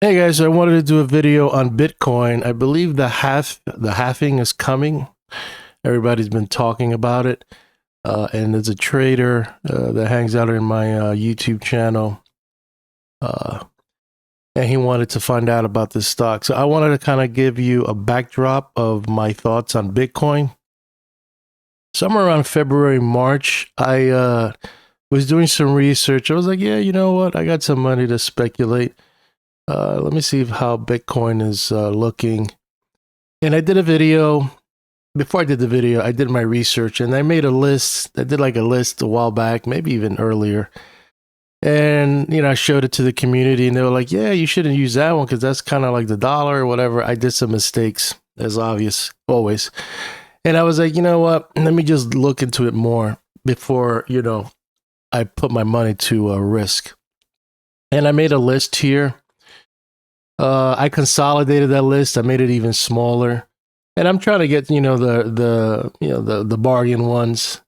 Hey guys, I wanted to do a video on Bitcoin. I believe the halving is coming. Everybody's been talking about it, and there's a trader that hangs out in my YouTube channel, uh, and he wanted to find out about this stock. So I wanted to kind of give you a backdrop of my thoughts on Bitcoin. Somewhere around February, March, I was doing some research. I was like, yeah, you know what? I got some money to speculate. Let me see how Bitcoin is looking. And I did a video. Before I did the video, I did my research and I made a list. I did like a list a while back, maybe even earlier. And, I showed it to the community and they were like, yeah, you shouldn't use that one because that's kind of like the dollar or whatever. I did some mistakes, as obvious, always. And I was like, you know what? Let me just look into it more before, I put my money to risk. And I made a list here. I consolidated that list. I made it even smaller, and I'm trying to get the bargain ones.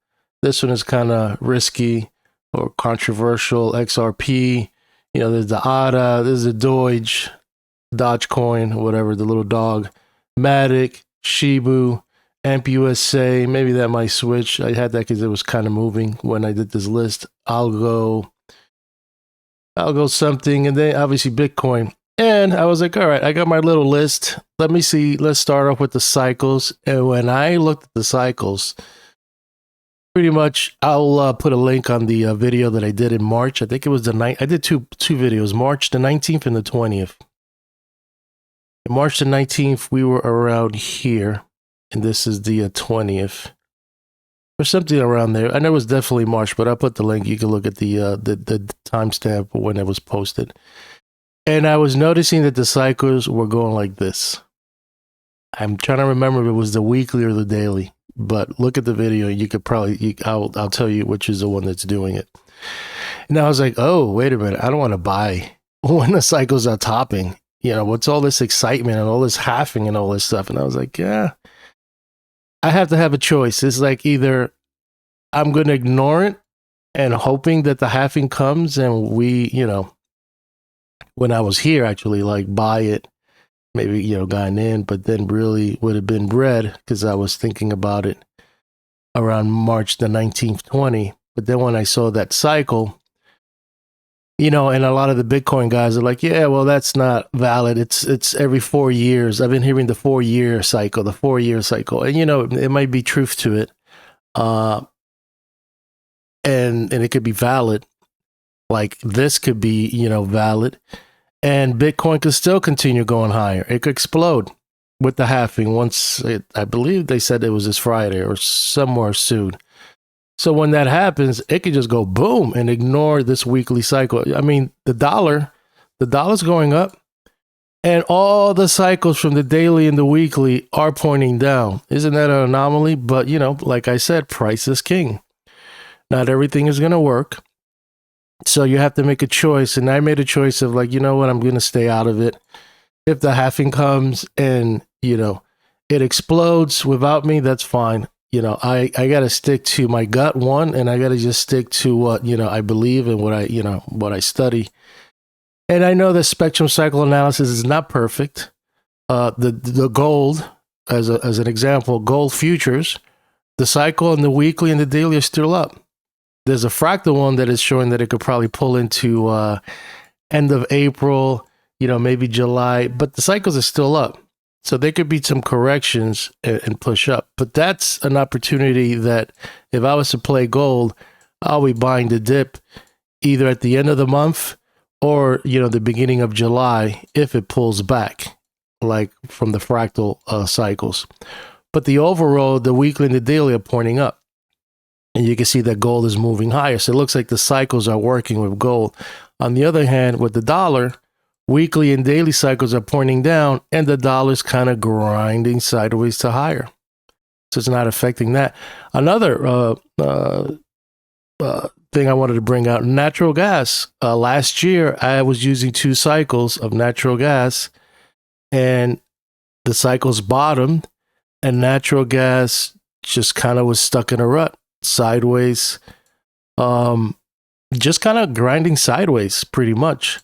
This one is kind of risky or controversial. XRP, there's the ADA, there's the Dogecoin, whatever, the little dog, Matic, Shibu, AMP-USA. Maybe that might switch. I had that because it was kind of moving when I did this list. I'll go something, and then obviously Bitcoin. And I was like, all right, I got my little list. Let me see. Let's start off with the cycles. And when I looked at the cycles, pretty much, I'll put a link on the video that I did in March. I think it was the night. I did two videos, March the 19th and the 20th. March the 19th, we were around here, and this is the 20th. Or something around there. I know it was definitely March, but I'll put the link. You can look at the timestamp when it was posted. And I was noticing that the cycles were going like this. I'm trying to remember if it was the weekly or the daily, but look at the video. You could probably, I'll tell you which is the one that's doing it. And I was like, oh, wait a minute. I don't want to buy when the cycles are topping. What's all this excitement and all this halving and all this stuff? And I was like, yeah, I have to have a choice. It's like either I'm going to ignore it and hoping that the halving comes and we, when I was here, actually, like buy it, maybe, gotten in, but then really would have been bread because I was thinking about it around March the 19th, 20. But then when I saw that cycle, and a lot of the Bitcoin guys are like, yeah, well, that's not valid. It's every 4 years. I've been hearing the 4-year cycle, the 4-year cycle. And, it might be truth to it. And it could be valid. Like this could be, valid. And Bitcoin could still continue going higher. It could explode with the halving once I believe they said it was this Friday or somewhere soon. So when that happens, it could just go boom and ignore this weekly cycle. I mean, the dollar's going up and all the cycles from the daily and the weekly are pointing down. Isn't that an anomaly? But, like I said, price is king. Not everything is going to work. So you have to make a choice. And I made a choice of like, you know what, I'm going to stay out of it. If the halving comes and, it explodes without me, that's fine. I got to stick to my gut one, and I got to just stick to what, I believe and what I study. And I know that spectrum cycle analysis is not perfect. The gold, as an example, gold futures, the cycle and the weekly and the daily are still up. There's a fractal one that is showing that it could probably pull into end of April, maybe July, but the cycles are still up. So there could be some corrections and push up. But that's an opportunity that if I was to play gold, I'll be buying the dip either at the end of the month or, the beginning of July if it pulls back, like from the fractal cycles. But the overall, the weekly and the daily are pointing up. And you can see that gold is moving higher. So it looks like the cycles are working with gold. On the other hand, with the dollar, weekly and daily cycles are pointing down, and the dollar's kind of grinding sideways to higher. So it's not affecting that. Another thing I wanted to bring out, natural gas. Last year, I was using 2 cycles of natural gas, and the cycles bottomed, and natural gas just kind of was stuck in a rut. Sideways, just kind of grinding sideways pretty much.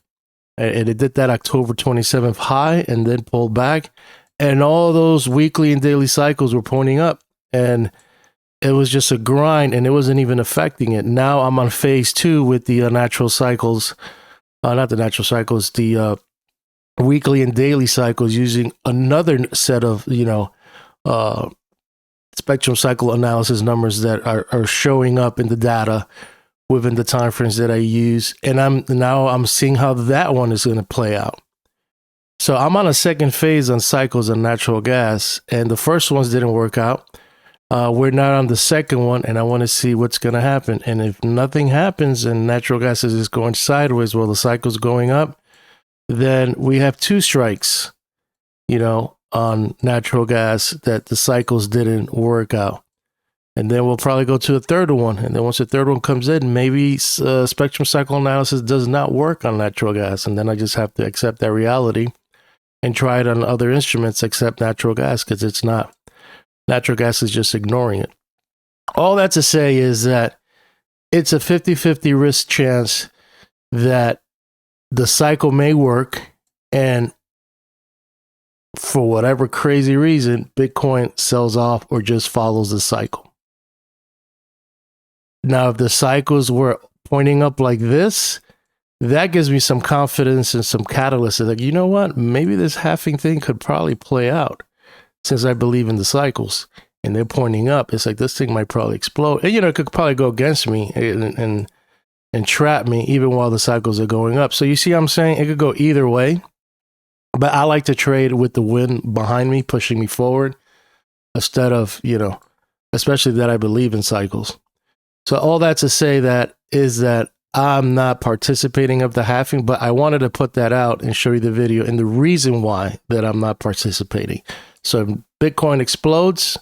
And it did that October 27th high and then pulled back. And all those weekly and daily cycles were pointing up. And it was just a grind, and it wasn't even affecting it. Now I'm on phase 2 with the natural cycles. Not the natural cycles, the weekly and daily cycles, using another set of, spectrum cycle analysis numbers that are showing up in the data within the time frames that I use. And I'm seeing how that one is going to play out. So I'm on a second phase on cycles on natural gas, and the first ones didn't work out. We're not on the second one, and I want to see what's going to happen. And if nothing happens and natural gas is just going sideways while the cycle's going up, then we have 2 strikes, on natural gas, that the cycles didn't work out. And then we'll probably go to a third one. And then once the third one comes in, maybe spectrum cycle analysis does not work on natural gas. And then I just have to accept that reality and try it on other instruments except natural gas, because it's not. Natural gas is just ignoring it. All that to say is that it's a 50-50 risk chance that the cycle may work, and for whatever crazy reason, Bitcoin sells off or just follows the cycle. Now, if the cycles were pointing up like this, that gives me some confidence and some catalyst. Like, you know what? Maybe this halving thing could probably play out, since I believe in the cycles and they're pointing up. It's like this thing might probably explode. And, it could probably go against me and trap me even while the cycles are going up. So you see what I'm saying? It could go either way. But I like to trade with the wind behind me, pushing me forward, instead of, especially that I believe in cycles. So all that to say that is that I'm not participating of the halving, but I wanted to put that out and show you the video and the reason why that I'm not participating. So if Bitcoin explodes,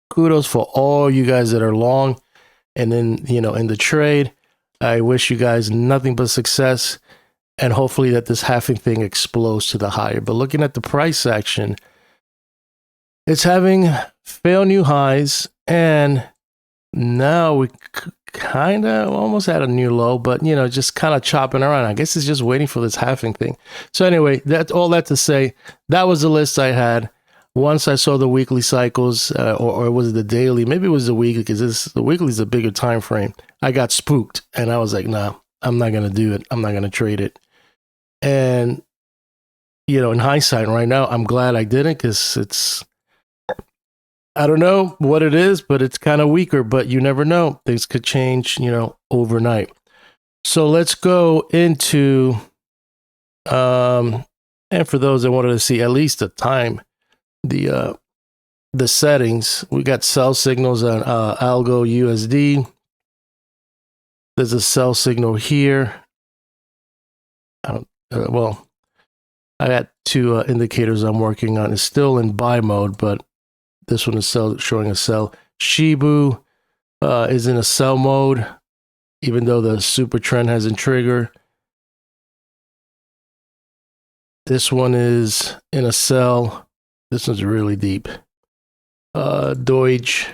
kudos for all you guys that are long and then, in the trade. I wish you guys nothing but success, and hopefully that this halving thing explodes to the higher. But looking at the price action, it's having failed new highs, and now we kind of almost at a new low, but just kind of chopping around. I guess it's just waiting for this halving thing. So anyway, that's all that to say. That was the list I had. Once I saw the weekly cycles, or was it the daily? Maybe it was the weekly, because the weekly is a bigger time frame. I got spooked, and I was like, nah, I'm not going to do it. I'm not going to trade it. And, in hindsight right now, I'm glad I didn't, because I don't know what it is, but it's kind of weaker, but you never know. Things could change, overnight. So let's go into, and for those that wanted to see at least the time, the settings, we got sell signals on Algo USD. There's a sell signal here. I got 2 indicators I'm working on. It's still in buy mode, but this one is showing a sell. Shibu is in a sell mode, even though the super trend hasn't triggered. This one is in a sell. This one's really deep. Deutsch,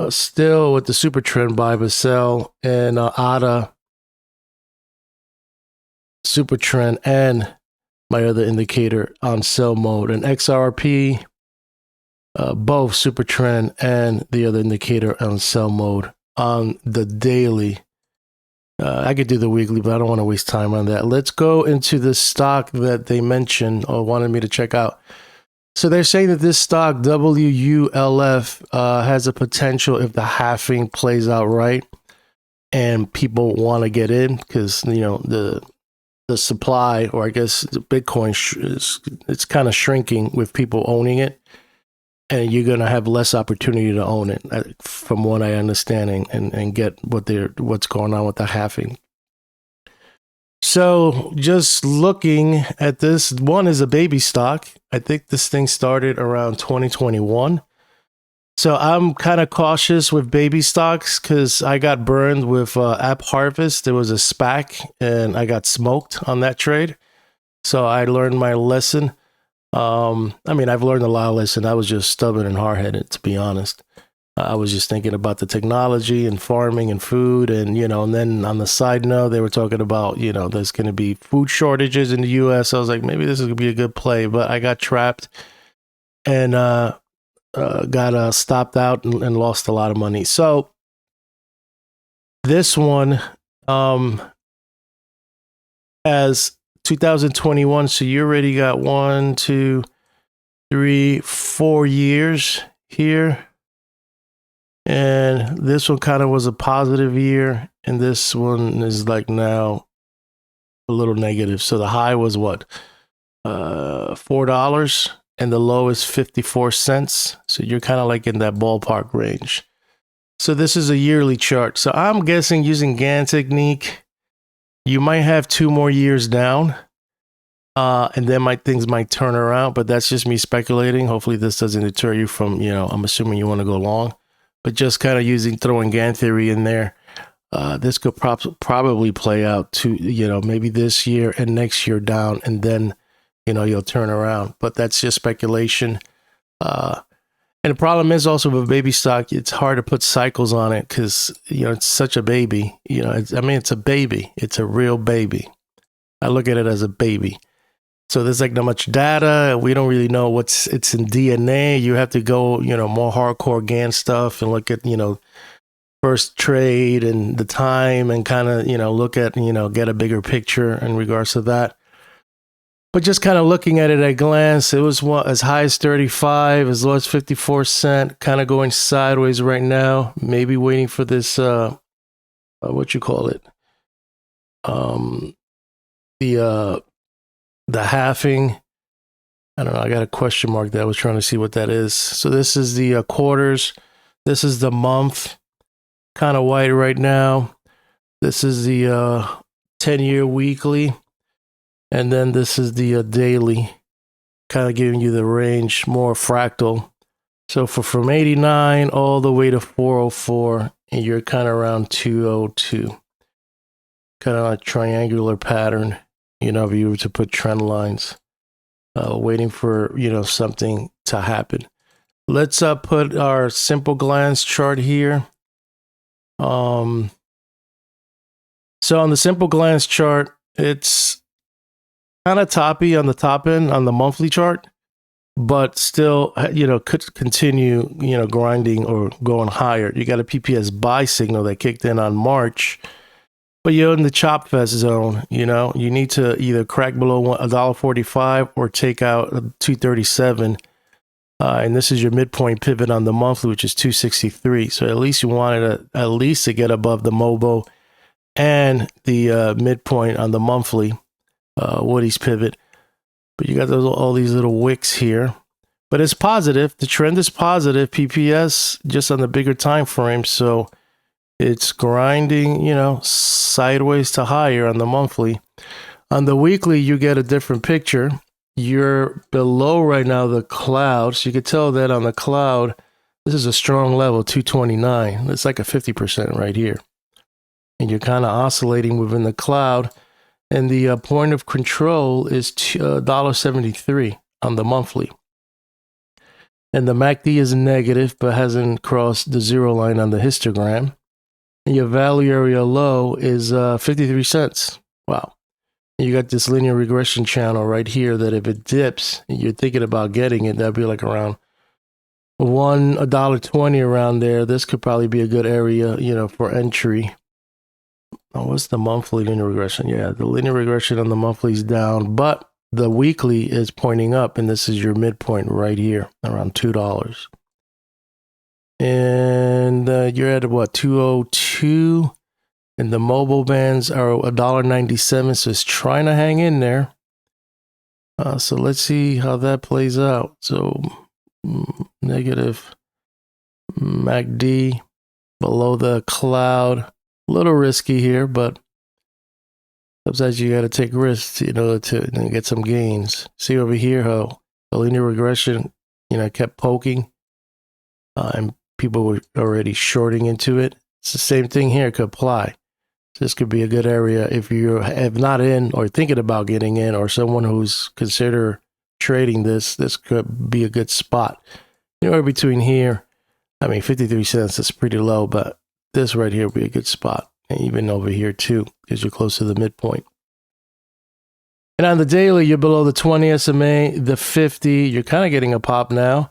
still with the super trend buy but sell, and ADA, super trend, and my other indicator on sell mode, and XRP, both super trend and the other indicator on sell mode on the daily. I could do the weekly, but I don't want to waste time on that. Let's go into the stock that they mentioned or wanted me to check out. So they're saying that this stock, WULF, has a potential if the halving plays out right and people want to get in, because, the supply, or I guess the Bitcoin, it's kind of shrinking with people owning it, and you're going to have less opportunity to own it, from what I understand, and get what's going on with the halving. So just looking at this, one is a baby stock. I think this thing started around 2021. So I'm kind of cautious with baby stocks, because I got burned with App Harvest. There was a SPAC and I got smoked on that trade. So I learned my lesson. I've learned a lot of lessons. I was just stubborn and hard-headed, to be honest. I was just thinking about the technology and farming and food, and and then on the side note, they were talking about there's going to be food shortages in the U.S. I was like, maybe this is going to be a good play, but I got trapped and got stopped out and lost a lot of money. So this one as 2021, so you already got 1, 2, 3, 4 years here. And this one kind of was a positive year, and this one is like now a little negative. So the high was what? $4, and the low is 54 cents. So you're kind of like in that ballpark range. So this is a yearly chart. So I'm guessing using Gann technique, you might have 2 more years down. And then things might turn around, but that's just me speculating. Hopefully this doesn't deter you from, I'm assuming you want to go long, but just kind of throwing Gann theory in there. This could probably play out to, maybe this year and next year down, and then, you'll turn around, but that's just speculation. And the problem is also with baby stock, it's hard to put cycles on it because, it's such a baby, it's a baby. It's a real baby. I look at it as a baby. So there's like not much data. We don't really know it's in DNA. You have to go, more hardcore Gann stuff and look at, first trade and the time and kind of, look at, get a bigger picture in regards to that. But just kind of looking at it at a glance, it was as high as 35, as low as 54 cents, kind of going sideways right now. Maybe waiting for this, what you call it? The halving. I don't know. I got a question mark there. I was trying to see what that is. So this is the quarters. This is the month. Kind of white right now. This is the 10-year weekly. And then this is the daily. Kind of giving you the range, more fractal. So from 89 all the way to 404, and you're kind of around 202. Kind of a triangular pattern. If you were to put trend lines, waiting for, something to happen. Let's put our simple glance chart here. So on the simple glance chart, it's kind of toppy on the top end on the monthly chart, but still, could continue, grinding or going higher. You got a PPS buy signal that kicked in on March. But you're in the chop fest zone, you need to either crack below $1.45 or take out 237. And this is your midpoint pivot on the monthly, which is 263. So at least you wanted to get above the MOBO and the midpoint on the monthly Woody's pivot. But you got all these little wicks here. But it's positive. The trend is positive. PPS just on the bigger time frame. So it's grinding, sideways to higher on the monthly. On the weekly, you get a different picture. You're below right now the cloud. So you can tell that on the cloud, this is a strong level, 229. It's like a 50% right here. And you're kind of oscillating within the cloud. And the point of control is $1.73 on the monthly. And the MACD is negative, but hasn't crossed the 0 line on the histogram. And your value area low is 53 cents. Wow. And you got this linear regression channel right here that if it dips and you're thinking about getting it, that'd be like around $1.20 around there. This could probably be a good area, for entry. Oh, what's the monthly linear regression? Yeah, the linear regression on the monthly is down, but the weekly is pointing up, and this is your midpoint right here, around $2. And you're at what, 202, and the mobile bands are $1.97, so it's trying to hang in there. So let's see how that plays out. So negative MACD below the cloud, a little risky here, but sometimes you got to take risks, to get some gains. See over here how the linear regression, kept poking, and people were already shorting into it. It's the same thing here could apply. This could be a good area if you're not in or thinking about getting in, or someone who's consider trading this. This could be a good spot. Between here, I mean, 53 cents is pretty low, but this right here would be a good spot. And even over here too, because you're close to the midpoint. And on the daily, you're below the 20 SMA, the 50. You're kind of getting a pop now.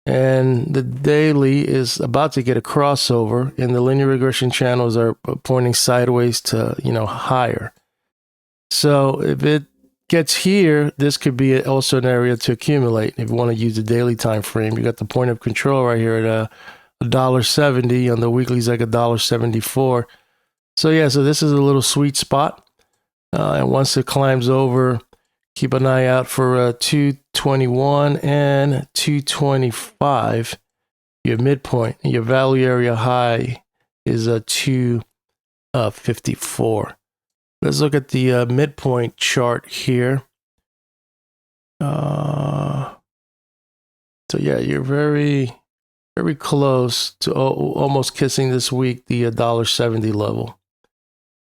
And the daily is about to get a crossover, and the linear regression channels are pointing sideways to, higher. So if it gets here, this could be also an area to accumulate. If you want to use the daily time frame, you got the point of control right here at $1.70. On the weekly is like $1.74. So yeah, so this is a little sweet spot. And once it climbs over, keep an eye out for 221 and 225. Your midpoint, your value area high is 254. Let's look at the midpoint chart here. So yeah, you're very, very close to almost kissing this week the $1.70 level.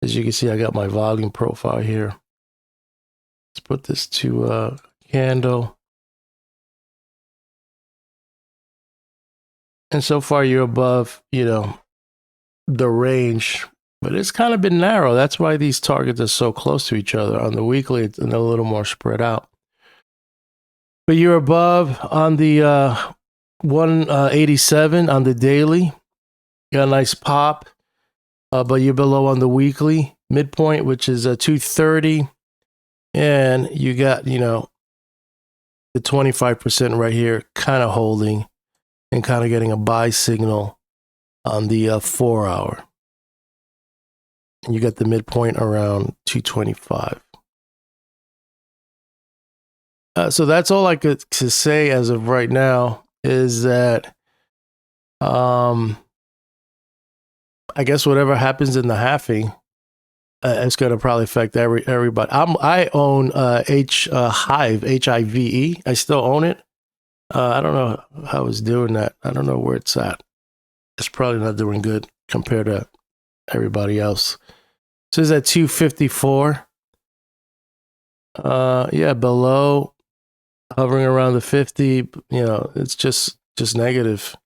As you can see, I got my volume profile here. Let's put this to candle. And so far you're above, the range, but it's kind of been narrow. That's why these targets are so close to each other. On the weekly, it's a little more spread out. But you're above on the 187 on the daily. You got a nice pop, but you're below on the weekly midpoint, which is 230. And you got, the 25% right here kind of holding and kind of getting a buy signal on the 4 hour. And you got the midpoint around 225. So that's all I could to say as of right now is that I guess whatever happens in the halving, it's going to probably affect everybody. I own Hive, HIVE. I still own it. I don't know how it's doing that. I don't know where it's at. It's probably not doing good compared to everybody else. So it's at 254. Yeah, below, hovering around the 50. It's just negative.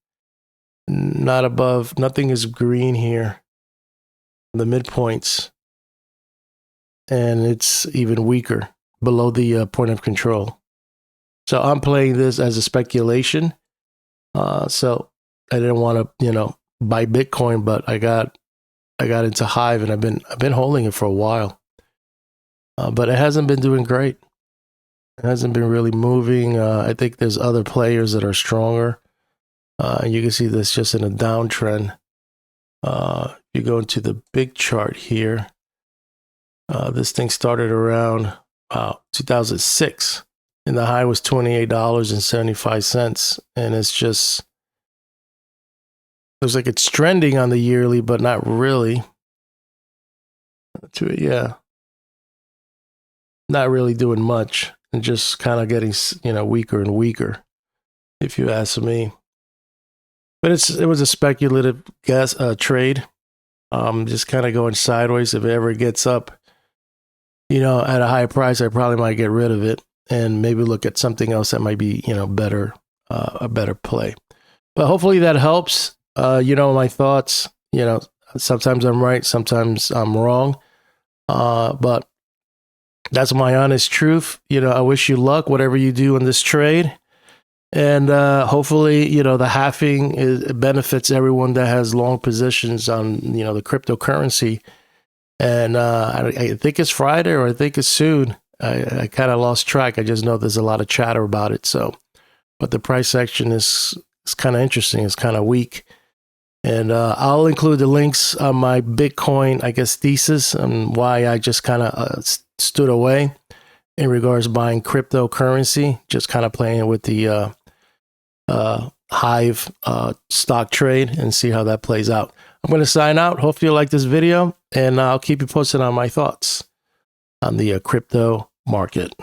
Not above. Nothing is green here. The midpoints. And it's even weaker below the point of control. So I'm playing this as a speculation. So I didn't want to, buy Bitcoin, but I got into Hive, and I've been holding it for a while. But it hasn't been doing great. It hasn't been really moving. I think there's other players that are stronger. And you can see this just in a downtrend. You go into the big chart here. This thing started around 2006, and the high was $28.75, and it's just looks like it's trending on the yearly, but not really. Yeah, not really doing much, and just kind of getting weaker and weaker, if you ask me. But it was a speculative trade, just kind of going sideways. If it ever gets up, at a high price, I probably might get rid of it and maybe look at something else that might be, better, a better play. But hopefully that helps. My thoughts, sometimes I'm right, sometimes I'm wrong. But that's my honest truth. I wish you luck, whatever you do in this trade. And hopefully, the halving benefits everyone that has long positions on, the cryptocurrency. And I think it's Friday, or I think it's soon. I kind of lost track. I just know there's a lot of chatter about it. So, but the price action is kind of interesting. It's kind of weak. And I'll include the links on my Bitcoin, thesis and why I just kind of stood away in regards to buying cryptocurrency, just kind of playing with the Hive stock trade and see how that plays out. I'm going to sign out. Hopefully you like this video, and I'll keep you posted on my thoughts on the crypto market.